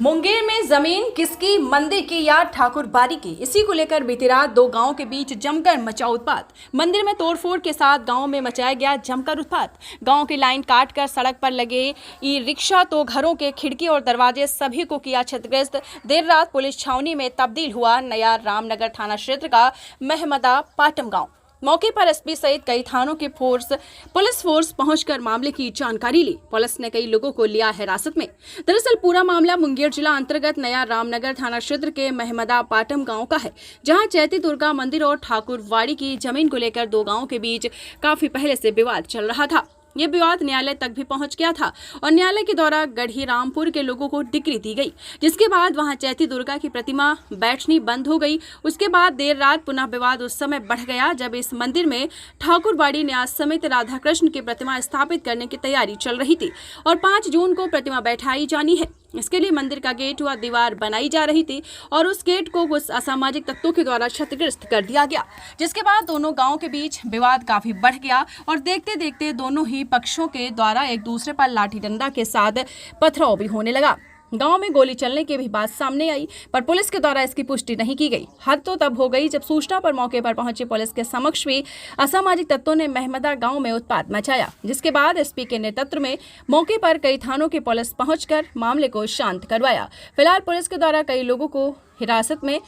मुंगेर में जमीन किसकी, मंदिर की या ठाकुर बाड़ी की, इसी को लेकर बीती रात दो गांवों के बीच जमकर मचा उत्पात। मंदिर में तोड़फोड़ के साथ गांव में मचाया गया जमकर उत्पात। गांव की लाइन काटकर सड़क पर लगे ई रिक्शा तो घरों के खिड़की और दरवाजे सभी को किया क्षतिग्रस्त। देर रात पुलिस छावनी में तब्दील हुआ नया रामनगर थाना क्षेत्र का महमदा पाटम गाँव। मौके पर एसपी सहित कई थानों की पुलिस फोर्स पहुंचकर मामले की जानकारी ली। पुलिस ने कई लोगों को लिया हिरासत में। दरअसल पूरा मामला मुंगेर जिला अंतर्गत नया रामनगर थाना क्षेत्र के महमदा पाटम गांव का है, जहां चैती दुर्गा मंदिर और ठाकुरवाड़ी की जमीन को लेकर दो गांवों के बीच काफी पहले से विवाद चल रहा था। ये विवाद न्यायालय तक भी पहुंच गया था और न्यायालय के द्वारा गढ़ी रामपुर के लोगों को डिक्री दी गई, जिसके बाद वहां चैती दुर्गा की प्रतिमा बैठनी बंद हो गई। उसके बाद देर रात पुनः विवाद उस समय बढ़ गया जब इस मंदिर में ठाकुरबाड़ी न्यास समेत राधा कृष्ण की प्रतिमा स्थापित करने की तैयारी चल रही थी और 5 जून को प्रतिमा बैठाई जानी है। इसके लिए मंदिर का गेट व दीवार बनाई जा रही थी और उस गेट को कुछ असामाजिक तत्वों के द्वारा क्षतिग्रस्त कर दिया गया, जिसके बाद दोनों गांवों के बीच विवाद काफी बढ़ गया और देखते देखते दोनों ही पक्षों के द्वारा एक दूसरे पर लाठी डंडा के साथ पथराव भी होने लगा। गांव में गोली चलने की भी बात सामने आई, पर पुलिस के द्वारा इसकी पुष्टि नहीं की गई। हद तो तब हो गई जब सूचना पर मौके पर पहुंची पुलिस के समक्ष भी असामाजिक तत्वों ने महमदा गांव में उत्पात मचाया, जिसके बाद एसपी के नेतृत्व में मौके पर कई थानों की पुलिस पहुंचकर मामले को शांत करवाया। फिलहाल पुलिस के द्वारा कई लोगों को हिरासत में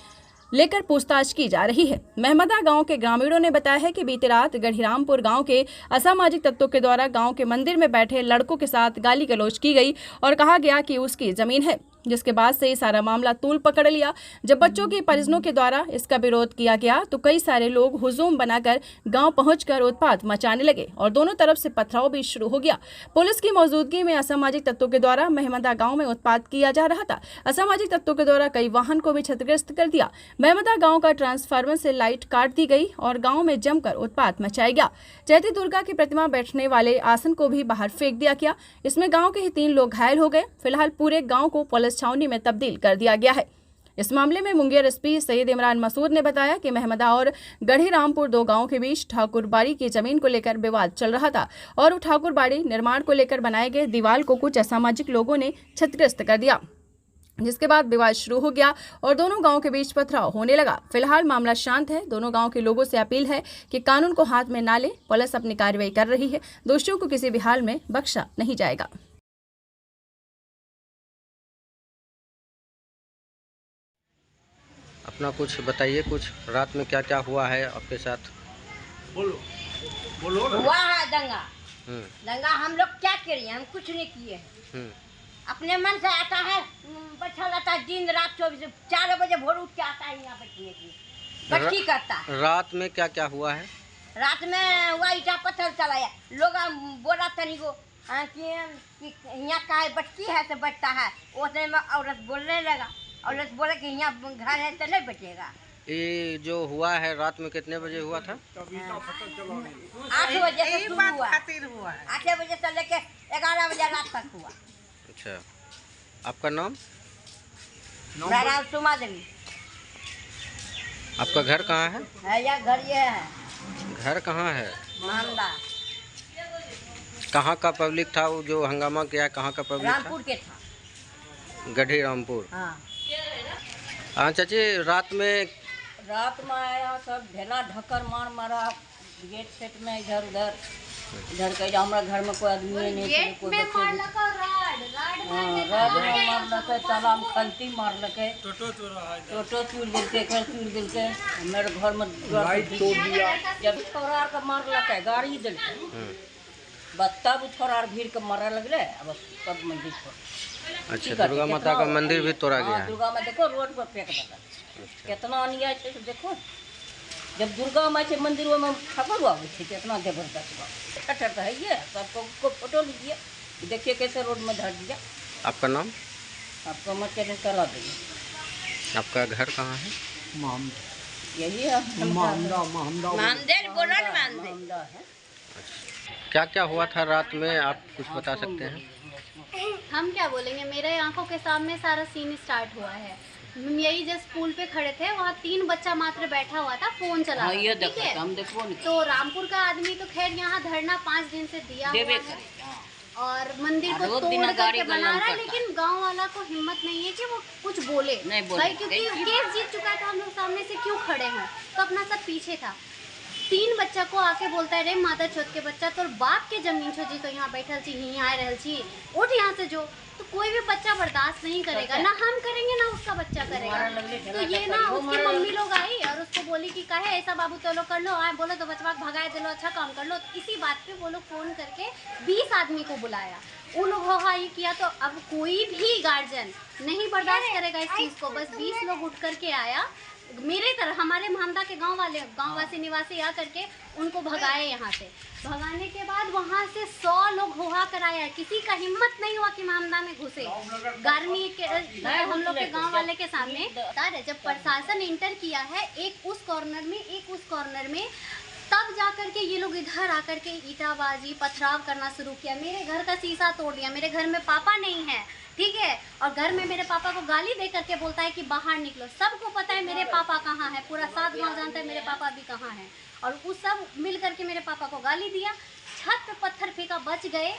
लेकर पूछताछ की जा रही है। महमदा गांव के ग्रामीणों ने बताया है कि बीती रात गढ़ीरामपुर गांव के असामाजिक तत्वों के द्वारा गांव के मंदिर में बैठे लड़कों के साथ गाली गलौज की गई और कहा गया कि उसकी जमीन है, जिसके बाद से ही सारा मामला तूल पकड़ लिया। जब बच्चों के परिजनों के द्वारा इसका विरोध किया गया तो कई सारे लोग हुजूम बनाकर गांव पहुंचकर उत्पात मचाने लगे और दोनों तरफ से पथराव भी शुरू हो गया। पुलिस की मौजूदगी में असामाजिक तत्वों के द्वारा महमदा गांव में उत्पात किया जा रहा था। असामाजिक तत्वों के द्वारा कई वाहन को भी क्षतिग्रस्त कर दिया। महमदा गांव का ट्रांसफार्मर से लाइट काट दी गई और गांव में जमकर उत्पात मचाया गया। चैती दुर्गा की प्रतिमा बैठने वाले आसन को भी बाहर फेंक दिया गया। इसमें गांव के ही 3 लोग घायल हो गए। फिलहाल पूरे गांव को पुलिस छावनी में तब्दील कर दिया गया है। इस मामले में मुंगेर एसपी सैयद इमरान मसूद ने बताया कि महमदा और गढ़ी रामपुर दो गांवों के बीच ठाकुरबाड़ी की जमीन को लेकर विवाद चल रहा था और ठाकुरबाड़ी निर्माण को लेकर बनाए गए दीवार को कुछ असामाजिक लोगों ने क्षतिग्रस्त कर दिया, जिसके बाद विवाद शुरू हो गया और दोनों गांवों के बीच पथराव होने लगा। फिलहाल मामला शांत है। दोनों गांव के लोगों से अपील है कि कानून को हाथ में ना ले। पुलिस अपनी कार्रवाई कर रही है। दोषियों को किसी भी हाल में बख्शा नहीं जाएगा। अपना कुछ बताइए, कुछ रात में क्या क्या हुआ है आपके साथ? बोलो बोलो। हुआ है दंगा। दंगा हम लोग क्या करिए, हम कुछ नहीं किए। अपने मन से आता है, बैठा रहता है दिन रात 4 बजे भोर उठ के आता है यहाँ बैठने की बैठी करता है। रात में क्या क्या हुआ है? रात में हुआ ईटा पत्थर चलाया, लोग बोला तनी को कि यहाँ का है बटकी है तो बैठता है। उतने में औरत बोलने लगा, औरत बोले कि यहाँ घर है तो नहीं बैठेगा। ये जो हुआ है रात में कितने बजे हुआ था? 8 बजे से शुरू हुआ, 8 बजे से लेके 11 बजे रात तक हुआ। अच्छा, आपका नाम? मेरा नाम सुमा देवी। आपका घर कहाँ है? या घर ये है। घर कहाँ है? महमदा। कहाँ का पब्लिक था वो जो हंगामा किया? कहाँ का पब्लिक था? रामपुर के था। गढ़ी रामपुर। हाँ चाची, रात में आया सब ढेला ढक्कर मारा गेट सेट में इधर कहीं हमारा घर में कोई आदमी नहीं थे, कोई बच्चे मारलके, ताला में खंती मारलके, टोटो चूर दिलके, घर चूर दिलके, मेरे घर में लाइट तोड़ दिया। जब छोरा का मारलके गाड़ी दिलके, बस तब छोरा भीड़ के मारे लगले। बस सब मंदिर पर। अच्छा, दुर्गा माता का मंदिर भी तोड़ा गया है। दुर्गा माता देखो रोड पर फेंक देता, कितना अन्याय है देखो। जब दुर्गा माँ के मंदिर में ठकर हुआ कितना जबरदस्त ठटर है ये। सबको फोटो लीजिए, देखिए कैसे रोड में धर दिया। आपका नाम? आपको मत करा देंगे। आपका घर कहाँ है? यही है मंदिर है। क्या क्या हुआ था रात में, आप कुछ बता सकते हैं? हम क्या बोलेंगे, मेरे आंखों के सामने सारा सीन स्टार्ट हुआ है। हम यही जस्ट पुल पे खड़े थे, वहाँ 3 बच्चा मात्र बैठा हुआ था, फोन चला रहा था, ठीक है। तो रामपुर का आदमी तो खैर यहाँ धरना 5 दिन से दिया हुआ है और मंदिर को रोज तोड़ बिना गाड़ी करके बना गलम रहा है, करता। लेकिन गांव वाला को हिम्मत नहीं है कि वो कुछ बोले नहीं बोले। भाई, क्योंकि केस जीत चुका है तो हम लोग सामने से क्यों खड़े हैं, तो अपना सब पीछे था। 3 बच्चा को आके बोलता है रे माता चोत के बच्चा, तोर बाप के जमीन छो जी तो यहाँ बैठल छी, यहाँ आ रहल छी, उठ यहाँ से जो। तो कोई भी बच्चा बर्दाश्त नहीं करेगा, ना हम करेंगे ना उसका बच्चा करेगा। तो ये ना उसकी मम्मी लोग आई और उसको बोली कि काहे ऐसा बाबू तो लोग कर लो, आए बोलो तो बचवा भगाए दे लो, अच्छा काम कर लो। तो इसी बात पे वो लोग फ़ोन करके 20 आदमी को बुलाया, उन लोग हो ये किया। तो अब कोई भी गार्जियन नहीं बर्दाश्त करेगा इस चीज़ को। बस 20 लोग उठ करके आया मेरे तरफ, हमारे मोहम्मदा के गांववासी निवासी आ करके उनको भगाए यहाँ से। भगाने के बाद वहाँ से 100 लोग होहा कर आया, किसी का हिम्मत नहीं हुआ कि मोहम्दा में घुसे। गार्मी के हम लोग के गांव वाले के सामने जब प्रशासन इंटर किया है, एक उस कॉर्नर में एक उस कॉर्नर में, तब जाकर के ये लोग इधर आकर के ईंटाबाजी पथराव करना शुरू किया। मेरे घर का शीशा तोड़ दिया। मेरे घर में पापा नहीं है, ठीक है, और घर में मेरे पापा को गाली दे करके बोलता है कि बाहर निकलो। सबको पता है मेरे पापा कहाँ है, पूरा 7 गांव जानता है मेरे पापा अभी कहाँ हैं। और उस सब मिल करके मेरे पापा को गाली दिया, छत पे पत्थर फेंका, बच गए।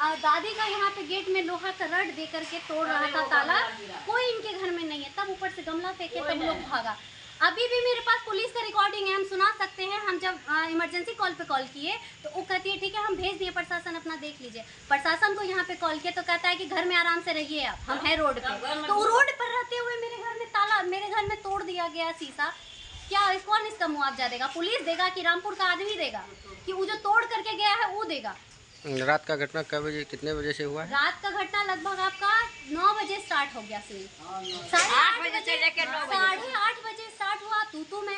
और दादी का यहाँ पे गेट में लोहा का रड दे करके तोड़ रहा था ताला, कोई इनके घर में नहीं है। तब ऊपर से गमला फेंके, तब लोग भागा। अभी भी मेरे पास पुलिस का रिकॉर्डिंग है, हम सुना सकते हैं। हम जब इमरजेंसी कॉल पे कॉल किए तो वो कहती है ठीक है हम भेज दिए, प्रशासन अपना देख लीजिए। प्रशासन को यहाँ पे कॉल किया तो कहता है कि घर में आराम से रहिए, आप हम है रोड पे। तो रोड पर रहते हुए मेरे घर में ताला, मेरे घर में तोड़ दिया गया शीशा। क्या कौन इसका मुआवजा देगा? पुलिस देगा कि रामपुर का आदमी देगा? कि वो जो तोड़ करके गया है वो देगा? रात का घटना कब बजे कितने बजे से हुआ है? रात का घटना लगभग आपका 9 बजे स्टार्ट हो गया सीन। 8:30 बजे से लेकर 9 बजे, 8:30 बजे स्टार्ट हुआ तू मैं,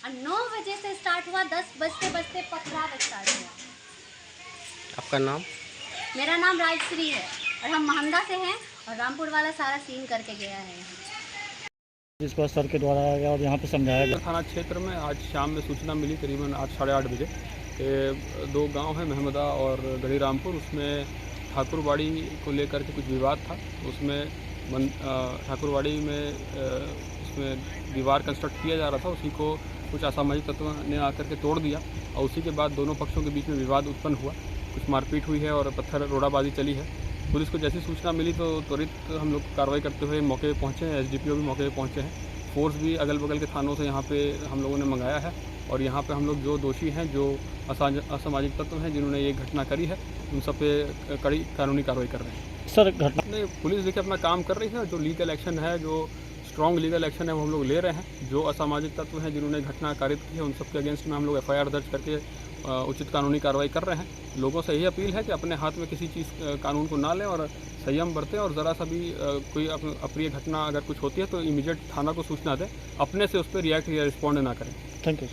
और 9 बजे से स्टार्ट हुआ, 10 बजते पथराव स्टार्ट हुआ। आपका नाम? मेरा नाम राजश्री है और हम मोहम्दा से हैं, और रामपुर वाला सारा सीन करके गया है। जिसको सर के द्वारा आया गया और यहाँ पे समझाया गया। थाना क्षेत्र में आज शाम में सूचना मिली करीबन 8 साढ़े 8 बजे कि 2 गांव हैं महमदा और गढ़ी रामपुर, उसमें ठाकुरबाड़ी को लेकर के कुछ विवाद था। उसमें ठाकुरबाड़ी में उसमें दीवार कंस्ट्रक्ट किया जा रहा था, उसी को कुछ असामाजिक तत्वों ने आकर के तोड़ दिया और उसी के बाद दोनों पक्षों के बीच में विवाद उत्पन्न हुआ, कुछ मारपीट हुई है और पत्थर रोड़ाबाजी चली है। पुलिस को जैसी सूचना मिली तो त्वरित हम लोग कार्रवाई करते हुए मौके पे पहुँचे हैं। SDPO भी मौके पे पहुँचे हैं। फोर्स भी अगल बगल के थानों से यहाँ पे हम लोगों ने मंगाया है और यहाँ पे हम लोग जो दोषी हैं, जो असामाजिक तत्व हैं जिन्होंने ये घटना करी है, उन सब पे कड़ी कानूनी कार्रवाई कर रहे हैं। सर घटना नहीं, पुलिस देखिए अपना काम कर रही है। जो लीगल एक्शन है, जो स्ट्रॉन्ग लीगल एक्शन है वो हम लोग ले रहे हैं। जो असामाजिक तत्व हैं जिन्होंने घटना कारित की है, उन सब के अगेंस्ट में हम लोग FIR दर्ज करके उचित कानूनी कार्रवाई कर रहे हैं। लोगों से यही अपील है कि अपने हाथ में किसी चीज़ कानून को ना लें और संयम बरतें, और ज़रा सा भी कोई अप्रिय घटना अगर कुछ होती है तो इमीडिएट थाना को सूचना दें, अपने से उस पर रिएक्ट या रिस्पॉन्ड ना करें। Thank you.